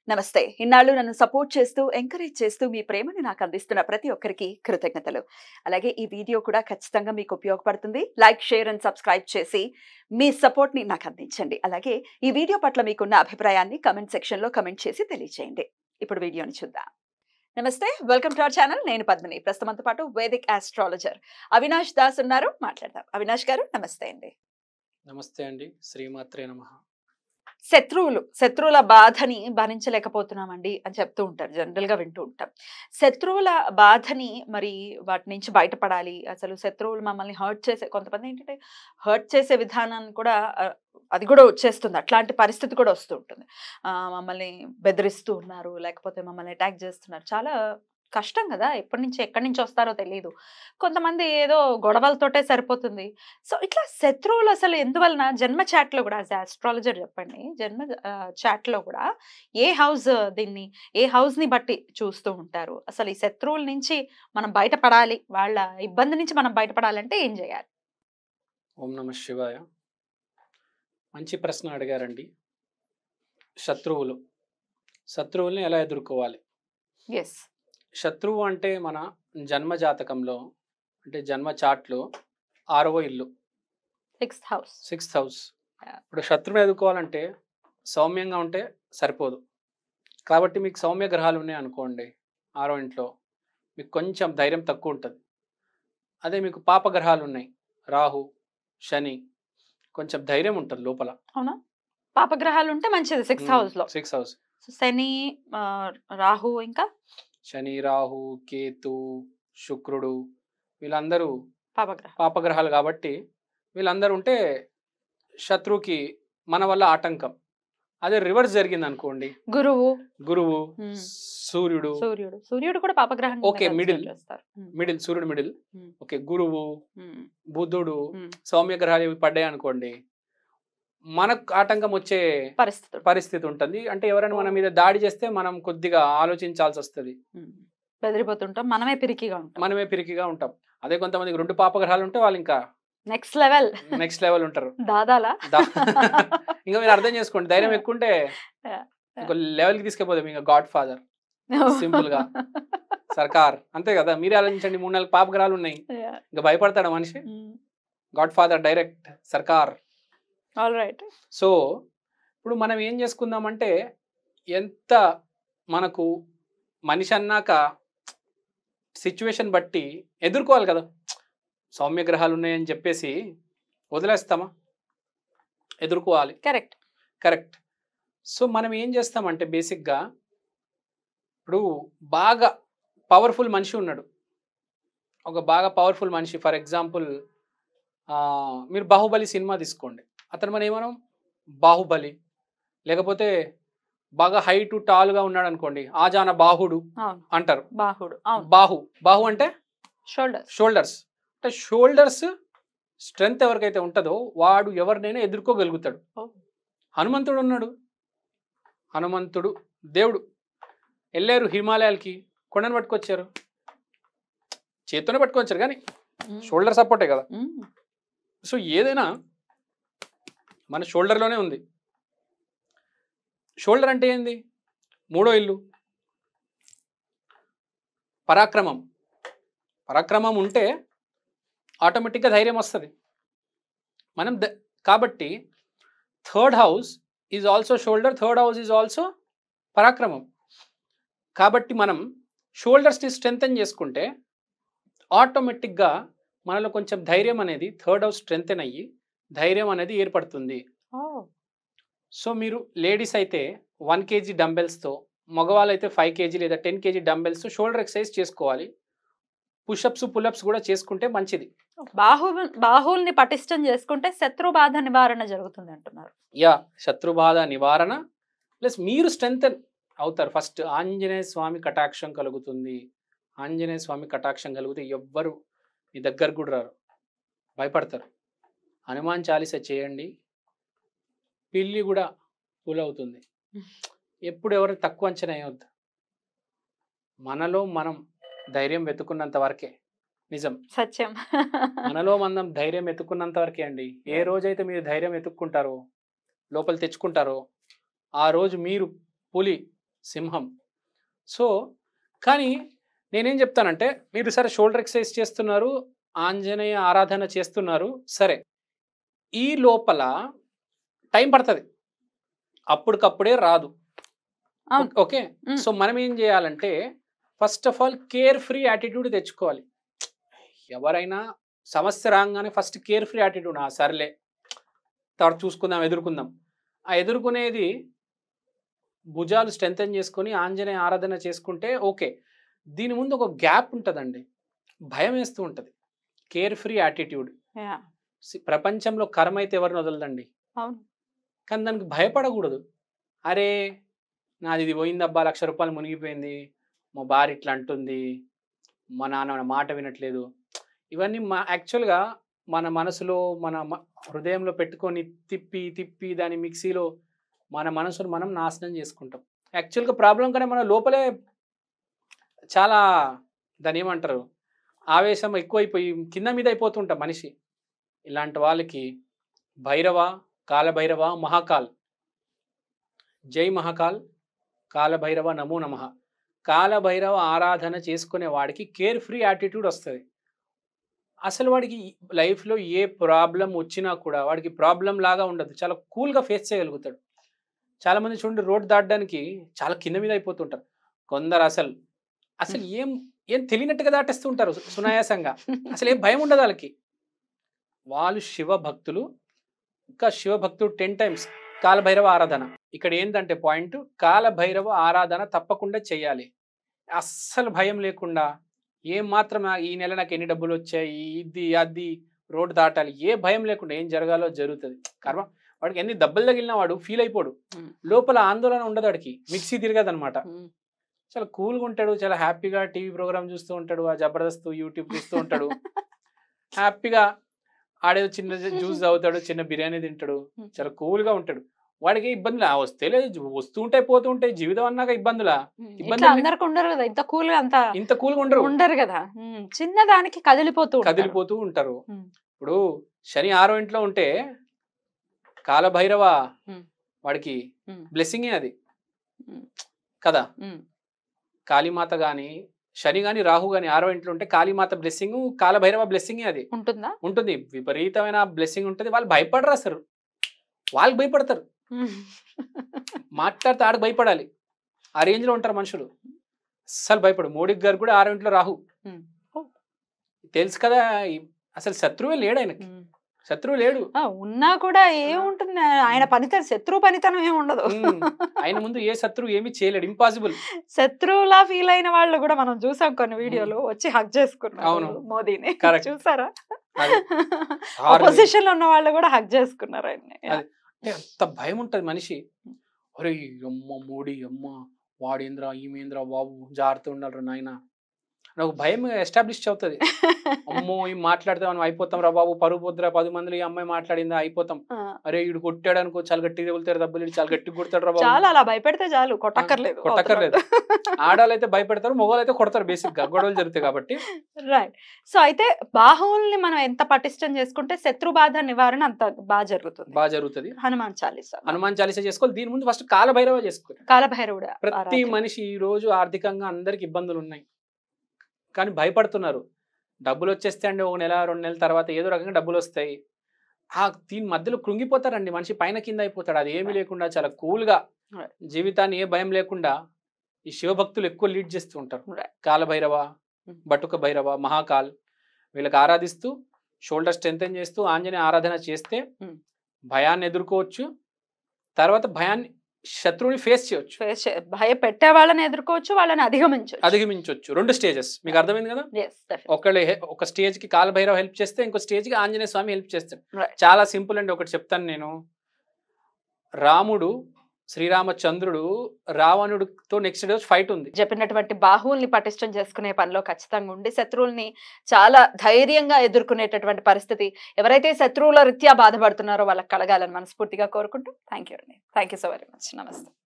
నమస్తే. ఇన్నాళ్ళు నన్ను సపోర్ట్ చేస్తూ, ఎంకరేజ్ చేస్తూ మీ ప్రేమను నాకు అందిస్తున్న ప్రతి ఒక్కరికి కృతజ్ఞతలు. అలాగే ఈ వీడియో కూడా ఖచ్చితంగా మీకు ఉపయోగపడుతుంది. లైక్, షేర్ అండ్ సబ్స్క్రైబ్ చేసి మీ సపోర్ట్‌ని నాకు అందించండి. అలాగే ఈ వీడియో పట్ల మీకున్న అభిప్రాయాన్ని కామెంట్ సెక్షన్‌లో కామెంట్ చేసి తెలియజేయండి. ఇప్పుడు వీడియోని చూద్దాం. నమస్తే. Welcome to our channel. నేను పద్మిని. ప్రస్తుతం మనతో పాటు వేదిక్ ఆస్ట్రాలజర్ అవినాష్ దాస్ ఉన్నారు. మాట్లాడదాం. అవినాష్ గారు నమస్తే అండి. నమస్తే అండి. శ్రీమాత్రే నమః. శత్రువుల బాధని భరించలేకపోతున్నామండి అని చెప్తూ ఉంటారు. జనరల్‌గా వింటూ ఉంటాం. శత్రువుల బాధని మరి వాటి నుంచి బయటపడాలి. అసలు శత్రువులు మమ్మల్ని కొంతమంది ఏంటంటే హర్ట్ చేసే విధానాన్ని కూడా అది కూడా వచ్చేస్తుంది. అట్లాంటి పరిస్థితి కూడా వస్తూ ఉంటుంది. మమ్మల్ని బెదిరిస్తూ ఉన్నారు. లేకపోతే మమ్మల్ని అటాక్ చేస్తున్నారు. చాలా కష్టం కదా! ఎక్కడి నుంచి వస్తారో తెలీదు. కొంతమంది ఏదో గొడవలతోటే సరిపోతుంది. సో, ఇట్లా శత్రువులు అసలు ఎందువలన జన్మ చాట్‌లో కూడా యాస్ ఎ ఆస్ట్రాలజర్ చెప్పండి. చాట్‌లో కూడా ఏ హౌస్ దీన్ని ఏ హౌస్‌ని బట్టి చూస్తూ ఉంటారు? అసలు ఈ శత్రువుల నుంచి మనం బయటపడాలి. వాళ్ళ ఇబ్బంది నుంచి మనం బయటపడాలంటే ఏం చేయాలి? ఓం నమః శివాయ. మంచి ప్రశ్న అడిగారండి. శత్రువుల్ని ఎలా ఎదుర్కోవాలి? యెస్. శత్రువు అంటే మన జన్మ జాతకంలో అంటే జన్మ చార్ట్‌లో 6వ ఇల్లు. 6th house. 6th house. ఇప్పుడు శత్రువుని ఎదుర్కోవాలంటే సౌమ్యంగా ఉంటే సరిపోదు. కాబట్టి మీకు సౌమ్య గ్రహాలు ఉన్నాయనుకోండి 6వ ఇంట్లో మీకు కొంచెం ధైర్యం తక్కువ ఉంటది. అదే మీకు పాప గ్రహాలు ఉన్నాయి. రాహు, శని కొంచెం ధైర్యం ఉంటది లోపల. అవునా? పాపగ్రహాలు ఉంటే మంచిది 6th హౌస్‌లో. 6th house. శని, రాహు ఇంకా శని, రాహు, కేతు, శుక్రుడు వీళ్ళందరూ పాపగ్రహం. పాపగ్రహాలు కాబట్టి వీళ్ళందరూ ఉంటే శత్రువుకి మన వల్ల ఆటంకం. అదే రివర్స్ జరిగింది అనుకోండి. గురువు, సూర్యుడు సూర్యుడు కూడా పాపగ్రహం. ఓకే, మిడిల్ సూర్యుడు మిడిల్. ఓకే, గురువు, బుధుడు సౌమ్య గ్రహాలు ఇవి పడ్డాయి అనుకోండి, మనకు ఆటంకం వచ్చే పరిస్థితి ఉంటుంది. అంటే ఎవరైనా మన మీద దాడి చేస్తే మనం కొద్దిగా ఆలోచించాల్సి వస్తుంది. బెదిరిపోతుంటాం. మనమే పిరికిగా ఉంటాం. అదే కొంతమందికి 2 పాపగ్రహాలు ఉంటే వాళ్ళు ఇంకా నెక్స్ట్ లెవెల్ ఉంటారు. దాదాలా ఇంకా మీరు అర్థం చేసుకోండి. ధైర్యం ఎక్కువ ఉంటే ఇంకో లెవెల్కి తీసుకెళ్ళిపోతాం. ఇంకా గాడ్ ఫాదర్ సింపుల్ గా సర్కార్ అంతే కదా. మీరే ఆలోచించండి. 3-4 పాపగ్రహాలు ఉన్నాయి, ఇంకా భయపడతాడా మనిషి? గాడ్ ఫాదర్ డైరెక్ట్ సర్కార్. All right. సో ఇప్పుడు మనం ఏం చేసుకుందామంటే, ఎంత మనకు మనిషి అన్నాక సిచ్యువేషన్ బట్టి ఎదుర్కోవాలి కదా. సౌమ్య గ్రహాలు ఉన్నాయని చెప్పేసి వదిలేస్తామా? ఎదుర్కోవాలి. కరెక్ట్. సో మనం ఏం చేస్తామంటే బేసిక్గా ఇప్పుడు బాగా పవర్ఫుల్ మనిషి ఉన్నాడు. ఒక బాగా పవర్ఫుల్ మనిషి, ఫర్ ఎగ్జాంపుల్ మీరు బాహుబలి సినిమా తీసుకోండి. అతను మనం ఏమనం బాహుబలి, లేకపోతే బాగా హైట్ టాల్గా ఉన్నాడు అనుకోండి, ఆజాన బాహుడు అంటారు. బాహు అంటే షోల్డర్స్. అంటే షోల్డర్స్ స్ట్రెంగ్త్ ఎవరికైతే ఉంటుందో వాడు ఎవరినైనా ఎదుర్కోగలుగుతాడు. హనుమంతుడు ఉన్నాడు. హనుమంతుడు దేవుడు. వెళ్ళారు హిమాలయాలకి, కొండను పట్టుకొచ్చారు. చేత్తోనే పట్టుకొచ్చారు కానీ షోల్డర్ సపోర్టే కదా. సో ఏదైనా మన షోల్డర్లోనే ఉంది. షోల్డర్ అంటే ఏంది? 3వ ఇల్లు. పరాక్రమం ఉంటే ఆటోమేటిక్గా ధైర్యం వస్తుంది. కాబట్టి 3rd house is also shoulder, 3rd house is also పరాక్రమం. కాబట్టి మనం షోల్డర్స్ని స్ట్రెంగ్తెన్ చేసుకుంటే ఆటోమేటిక్గా మనలో కొంచెం ధైర్యం అనేది 3rd హౌస్ స్ట్రెంగ్తెన్ అయ్యి ధైర్యం అనేది ఏర్పడుతుంది. సో మీరు లేడీస్ అయితే 1 kg డంబెల్స్తో, మగవాళ్ళు అయితే 5 kg లేదా 10 kg డంబెల్స్తో షోల్డర్ ఎక్సర్సైజ్ చేసుకోవాలి. పుషప్స్ పుల్అప్స్ కూడా చేసుకుంటే మంచిది. బాహువుల్ని పటిష్టం చేసుకుంటే శత్రు బాధ నివారణ జరుగుతుంది అంటున్నారు. శత్రు బాధ నివారణ ప్లస్ మీరు స్ట్రెంగ్తెన్ అవుతారు. ఫస్ట్ ఆంజనేయ స్వామి కటాక్షం కలుగుతుంది. ఆంజనేయ స్వామి కటాక్షం కలిగితే ఎవ్వరు మీ దగ్గర కూడా రారు, భయపడతారు. హనుమాన్ చాలీస చేయండి, పిల్లి కూడా పూలవుతుంది. ఎప్పుడు ఎవరు తక్కువ అంచనా వేయవద్దు. మనలో మనం ధైర్యం వెతుకున్నంత వరకే నిజం, సత్యం. మనలో మనం ధైర్యం వెతుకున్నంత వరకే అండి. ఏ రోజైతే మీరు ధైర్యం వెతుక్కుంటారో, లోపల తెచ్చుకుంటారో, ఆ రోజు మీరు పులి సింహం. సో కానీ నేనేం చెప్తానంటే, మీరు సరే షోల్డర్ ఎక్సర్సైజ్ చేస్తున్నారు, ఆంజనేయ ఆరాధన చేస్తున్నారు, సరే. ఈ లోపల టైం పడతది. అప్పటికప్పుడే రాదు. అవును. ఓకే. హ్మ్. సో మనం ఏం చేయాలంటే, first of all care free attitude తెచ్చుకోవాలి. ఎవరైనా సమస్య రాగానే ఫస్ట్ కేర్ ఫ్రీ యాటిట్యూడ్. సర్లే తర్వాత చూసుకుందాం, ఎదుర్కొందాం. ఆ ఎదుర్కొనేది భుజాలు స్ట్రెంథెన్ చేసుకొని ఆంజనేయ ఆరాధన చేసుకుంటే ఓకే. దీని ముందు ఒక గ్యాప్ ఉంటదండి. భయం వేస్తూ ఉంటది. Care free attitude. యాహ్! ప్రపంచంలో కర్మ అయితే ఎవరిని వదలదండి. అవును. కానీ దానికి భయపడకూడదు. అరే! నాది ఇది పోయిందబ్బా, ₹1,00,000 మునిగిపోయింది. మా భార్య ఇట్లా అంటుంది. మా నాన్న నా మాట వినట్లేదు. ఇవన్నీ యాక్చువల్‌గా మన మనసులో, మన హృదయంలో పెట్టుకొని తిప్పి, తిప్పి దాన్ని మిక్సీలో మన మనసును మనం నాశనం చేసుకుంటాం. యాక్చువల్‌గా ప్రాబ్లమ్ కన్నా మన లోపలే చాలా దాన్నేమంటారు, ఆవేశం ఎక్కువైపోయి కింద మీద అయిపోతుంటాం మనిషి. ఇలాంటి వాళ్ళకి భైరవ, కాలభైరవ, మహాకాల్, జై మహాకాల్, కాలభైరవ నమో నమః. కాలభైరవ ఆరాధన చేసుకునే వాడికి కేర్ ఫ్రీ యాటిట్యూడ్ వస్తది. అసలు వాడికి లైఫ్‌లో ఏ ప్రాబ్లమ్ వచ్చినా కూడా వాడికి ప్రాబ్లమ్ లాగా ఉండదు. చాలా కూల్‌గా ఫేస్ చేయగలుగుతాడు. చాలామంది చూడండి రోడ్ దాటడానికి చాలా కింద మీద అయిపోతుంటారు. కొందరు అసలు ఏం ఏం తెలియనట్టుగా దాటేస్తూ ఉంటారు సునాయాసంగా. అసలు ఏం భయం ఉండదు వాళ్ళకి. వాళ్ళు శివ భక్తులు. ఇంకా శివ భక్తుడు 10 టైమ్స్ కాలభైరవ ఆరాధన. ఇక్కడ ఏందంటే పాయింట్, కాలభైరవ ఆరాధన తప్పకుండా చేయాలి. అస్సలు భయం లేకుండా ఏం మాత్రం ఈ నెల నాకు ఎన్ని డబ్బులు వచ్చాయి, ఇది అది రోడ్ దాటాలి, ఏ భయం లేకుండా ఏం జరగాలో జరుగుతుంది. కర్మ వాడికి ఎన్ని దెబ్బలు తగిలినా వాడు ఫీల్ అయిపోడు. లోపల ఆందోళన ఉండదు వాడికి. మిక్సీ తిరగదనమాట. చాలా కూల్గా ఉంటాడు. చాలా హ్యాపీగా టీవీ ప్రోగ్రామ్ చూస్తూ ఉంటాడు. ఆ జబర్దస్త్ యూట్యూబ్ చూస్తూ ఉంటాడు. హ్యాపీగా ఆడేదో చిన్న జ్యూస్ తాగుతాడు, చిన్న బిర్యానీ తింటాడు. చాలా కూల్గా ఉంటాడు. వాడికి ఇబ్బందులు వస్తే లేదు, వస్తూ ఉంటాయి పోతూ ఉంటాయి. జీవితం అన్నాక ఇబ్బందులా? అందరికి ఉండరు కదా, ఇంత కూల్ ఇంత కూల్గా ఉండరు. ఉండరు కదా. చిన్న దానికి కదిలిపోతూ ఉంటారు. ఇప్పుడు శని 6వ ఇంట్లో ఉంటే కాలభైరవ వాడికి బ్లెస్సింగే అది కదా. కాళీమాత గాని, శని గాని, రాహు గాని 6వ ఇంట్లో ఉంటే కాళీమాత బ్లెస్సింగ్, కాలభైరవ బ్లెస్సింగే అది ఉంటుందా? ఉంటుంది. విపరీతమైన బ్లెస్సింగ్ ఉంటుంది. వాళ్ళు భయపడరు అసలు. వాళ్ళకి భయపడతారు. మాట్లాడితే ఆడికి భయపడాలి. ఆ రేంజ్ లో ఉంటారు మనుషులు. అస్సలు భయపడు. మోడీ గారు కూడా 6వ ఇంట్లో రాహు. తెలుసు కదా, అసలు శత్రువే లేడు ఆయనకి. శత్రువు లేడు. ఉన్నా కూడా ఏముంటుంది, ఆయన పనితనం, శత్రువు పనితనం ఏమి ఉండదు. ఆయన ముందు ఏ శత్రువు ఏమి చేయలేడు. ఇంపాసిబుల్. శత్రువులా ఫీల్ అయిన వాళ్ళు కూడా మనం చూసాం కొన్ని వీడియోలు, వచ్చి హగ్ చేసుకున్నారు మోదీని. చూసారా? అపోజిషన్ లో ఉన్న వాళ్ళు కూడా హగ్ చేసుకున్నారు ఆయన్ని. అంత భయం ఉంటది మనిషి. అరే అమ్మ మోడీ, అమ్మ వాడేంద్ర, ఈమెేంద్ర బాబు, జాగ్రత్త ఉండాలి నాయన. నాకు భయం ఎస్టాబ్లిష్ అవుతుంది. అమ్మో ఈ మాట్లాడితే మనం అయిపోతాం రా బాబు, పరుగు పొద్దురా 10 మందిలో ఈ అమ్మాయి మాట్లాడిందా అయిపోతాం. అరే ఈడు కొట్టాడు అనుకో, చాలా గట్టిగా తగులుతారు దెబ్బలు, చాలా గట్టిగా కొడతాడు రా బాబు. చాలా అలా భయపెడితే చాలు, కొట్టక్కర్లేదు. ఆడాలు అయితే భయపెడతారు, మొగోళ్ళు అయితే కొడతారు. బేసిక్ గా గొడవలు జరుగుతాయి కాబట్టి. రైట్. సో అయితే బాహువుల్ని మనం ఎంత పటిష్టం చేసుకుంటే శత్రు బాధ నివారణ అంత బాగా జరుగుతుంది. హనుమాన్ చాలీసా చేసుకోవాలి. దీని ముందు ఫస్ట్ కాలభైరవ చేసుకోవాలి. కాలభైరవుడు. ప్రతి మనిషి ఈ రోజు ఆర్థికంగా అందరికి ఇబ్బందులు ఉన్నాయి, కానీ భయపడుతున్నారు. డబ్బులు వచ్చేస్తే అండి 1 నెల 2 నెలల తర్వాత ఏదో రకంగా డబ్బులు వస్తాయి. దీని మధ్యలో కృంగిపోతారండి మనిషి, పైన కింద అయిపోతాడు. అది ఏమీ లేకుండా చాలా కూల్గా జీవితాన్ని ఏ భయం లేకుండా ఈ శివభక్తులు ఎక్కువ లీడ్ చేస్తూ ఉంటారు. కాలభైరవ, బటుక భైరవ, మహాకాల్ వీళ్ళకి ఆరాధిస్తూ షోల్డర్ స్ట్రెంథెన్ చేస్తూ ఆంజనేయ ఆరాధన చేస్తే భయాన్ని ఎదుర్కోవచ్చు. తర్వాత భయాన్ని, శత్రువుని ఫేస్ చేయొచ్చు. భయపెట్టే వాళ్ళని ఎదుర్కోవచ్చు, వాళ్ళని అధిగమించవచ్చు. 2 స్టేజెస్. మీకు అర్థమైంది కదా. ఒక స్టేజ్ కి కాలభైరవ హెల్ప్ చేస్తే, ఇంకో స్టేజ్ కి ఆంజనేయ స్వామి హెల్ప్ చేస్తాడు. చాలా సింపుల్ అండి. ఒకటి చెప్తాను నేను. రాముడు, శ్రీరామచంద్రుడు రావణుడితో నెక్స్ట్ డే ఫైట్ ఉంది. చెప్పినటువంటి బాహువుల్ని పటిష్టం చేసుకునే పనిలో ఖచ్చితంగా ఉండి శత్రువుల్ని చాలా ధైర్యంగా ఎదుర్కొనేటటువంటి పరిస్థితి ఎవరైతే శత్రువుల రీత్యా బాధపడుతున్నారో వాళ్ళకి కలగాలని మనస్ఫూర్తిగా కోరుకుంటూ thank you so very much. నమస్తే.